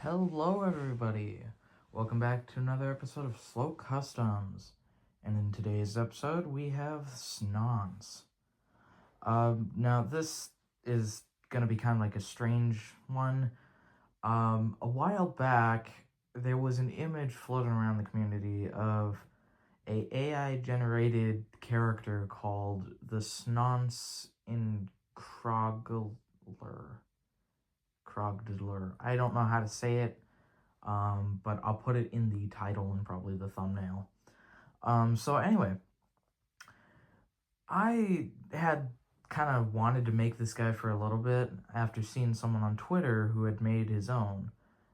Hello everybody! Welcome back to another episode of SlowCustoms. And in today's episode we have Snonce. Now this is gonna be kind of like a strange one. A while back there was an image floating around the community of a AI generated character called the Snonce in Crongldker. I don't know how to say it, but I'll put it in the title and probably the thumbnail. So anyway, I had kind of wanted to make this guy for a little bit after seeing someone on Twitter who had made his own,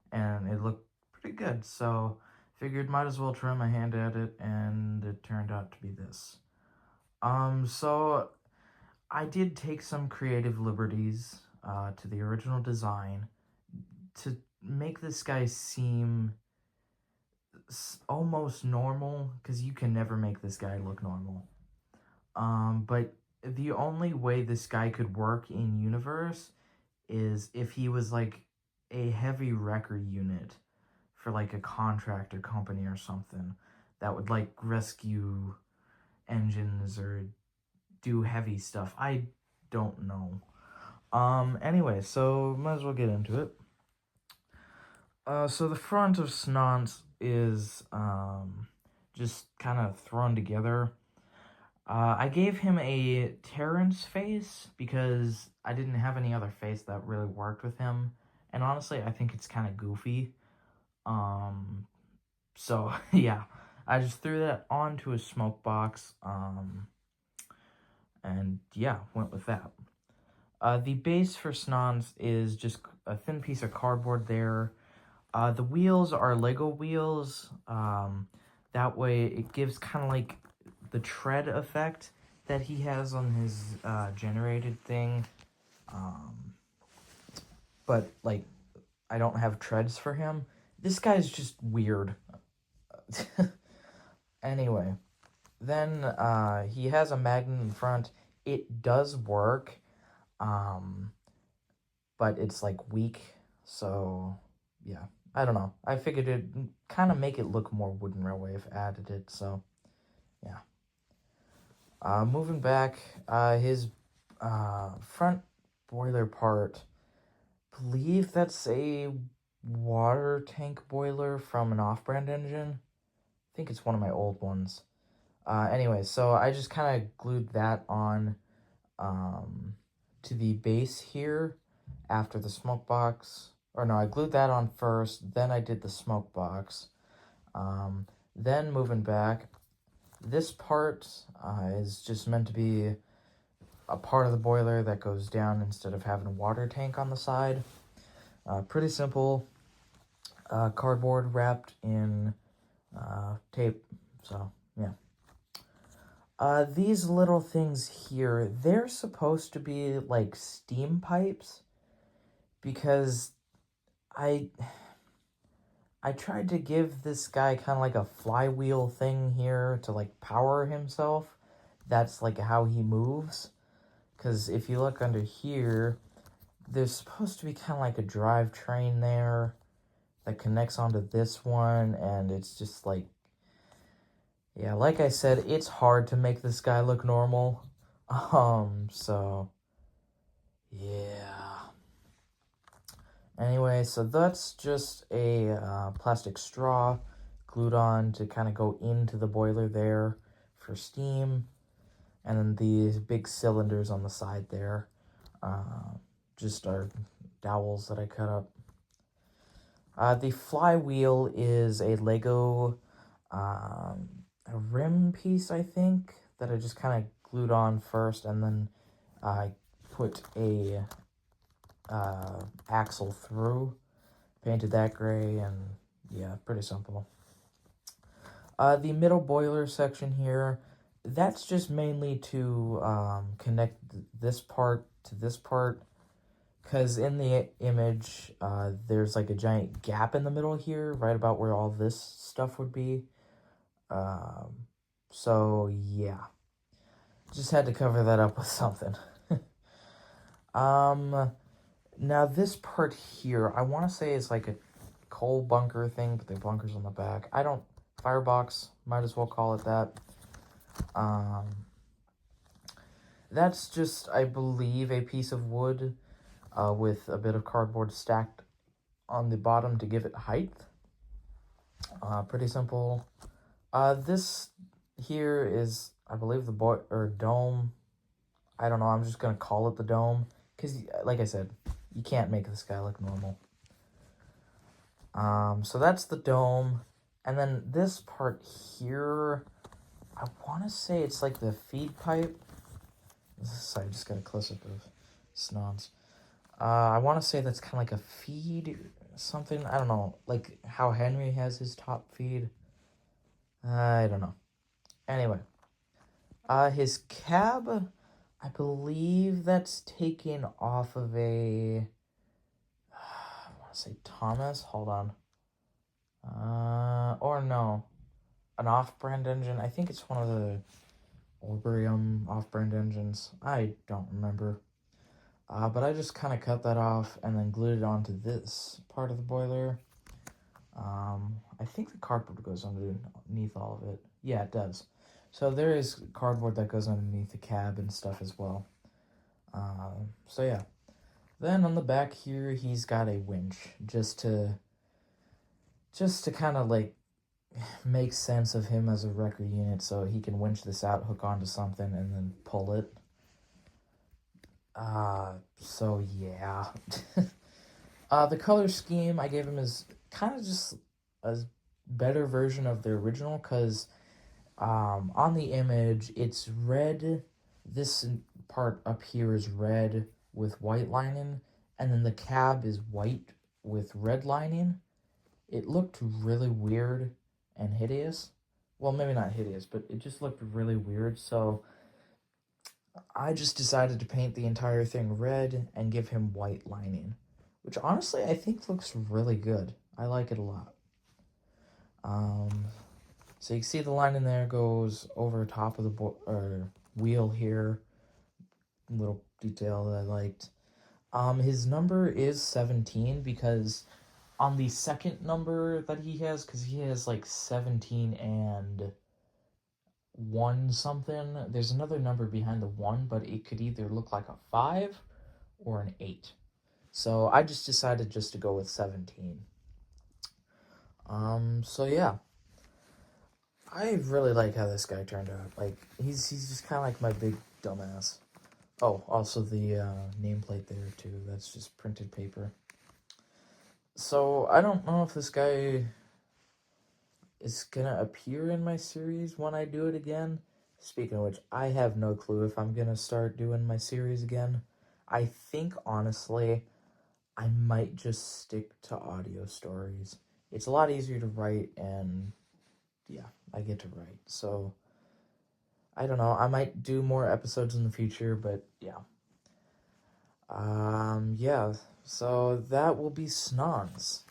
and it looked pretty good, so figured might as well try my hand at it, and it turned out to be this. So I did take some creative liberties to the original design to make this guy seem almost normal, because you can never make this guy look normal. But the only way this guy could work in universe is if he was like a heavy wrecker unit for like a contractor company or something that would like rescue engines or do heavy stuff. I don't know. Anyway, so might as well get into it. So the front of Snonce is just kind of thrown together. I gave him a Terrence face because I didn't have any other face that really worked with him, and honestly I think it's kind of goofy. So yeah, I just threw that onto a smoke box, and yeah, went with that. The base for Snonce is just a thin piece of cardboard there. The wheels are Lego wheels. That way it gives kind of like the tread effect that he has on his generated thing. But like, I don't have treads for him. This guy's just weird. Anyway, then he has a magnet in front. It does work, but it's like weak, so yeah, I don't know. I figured it'd kind of make it look more Wooden Railway if I added it, so yeah. Moving back, his front boiler part, believe that's a water tank boiler from an off-brand engine. I think it's one of my old ones. Anyway, so I just kind of glued that on to the base here after the smoke box. Or no, I glued that on first, then I did the smoke box. Then moving back, this part is just meant to be a part of the boiler that goes down instead of having a water tank on the side. Pretty simple. Cardboard wrapped in tape, so yeah. These little things here, they're supposed to be like steam pipes, because I tried to give this guy kind of like a flywheel thing here to like power himself. That's like how he moves. Because if you look under here, there's supposed to be kind of like a drivetrain there that connects onto this one, and it's just like, yeah, like I said, it's hard to make this guy look normal. So yeah. Anyway, so that's just a plastic straw glued on to kind of go into the boiler there for steam. And then these big cylinders on the side there just are dowels that I cut up. The flywheel is a Lego a rim piece, I think, that I just kind of glued on first, and then I put a axle through, painted that gray, and yeah, pretty simple. The middle boiler section here, that's just mainly to connect this part to this part, because in the image, there's like a giant gap in the middle here, right about where all this stuff would be. So yeah, just had to cover that up with something. Now this part here, I want to say is like a coal bunker thing, but they're bunkers on the back. Firebox, might as well call it that. That's just, I believe, a piece of wood with a bit of cardboard stacked on the bottom to give it height. Pretty simple. This here is, I believe, the dome. I don't know, I'm just gonna call it the dome, because, like I said, you can't make this guy look normal. So that's the dome, and then this part here, I want to say it's like the feed pipe. Sorry, I just got a close-up of Snonce. I want to say that's kind of like a feed something. I don't know, like how Henry has his top feed. I don't know. Anyway, his cab, I believe that's taken off of a, I want to say Thomas. Hold on. Or no, an off-brand engine. I think it's one of the Orbrium off-brand engines. I don't remember. But I just kind of cut that off and then glued it onto this part of the boiler. I think the cardboard goes underneath all of it. Yeah, it does. So there is cardboard that goes underneath the cab and stuff as well. So yeah. Then on the back here, he's got a winch just to kind of like make sense of him as a wrecker unit, so he can winch this out, hook onto something, and then pull it. So yeah. The color scheme I gave him is kind of just a better version of the original, because on the image it's red. This part up here is red with white lining, and then the cab is white with red lining. It looked really weird and hideous. Well, maybe not hideous, but it just looked really weird, so I just decided to paint the entire thing red and give him white lining, which honestly I think looks really good. I like it a lot. So you can see the lining there goes over top of the wheel here. Little detail that I liked. His number is 17 because on the second number that he has, because he has like 17 and 1 something, there's another number behind the 1, but it could either look like a 5 or an 8. So I just decided just to go with 17. So yeah. I really like how this guy turned out. Like, he's just kind of like my big dumbass. Oh, also the nameplate there too. That's just printed paper. So I don't know if this guy is gonna appear in my series when I do it again. Speaking of which, I have no clue if I'm gonna start doing my series again. I think, honestly, I might just stick to audio stories. It's a lot easier to write, and yeah, I get to write. So I don't know. I might do more episodes in the future, but yeah. Yeah. So that will be Snonce.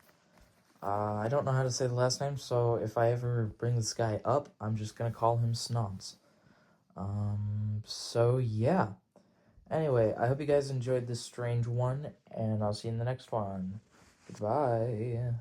I don't know how to say the last name, so if I ever bring this guy up, I'm just gonna call him Snonce. So yeah. Anyway, I hope you guys enjoyed this strange one, and I'll see you in the next one. Goodbye.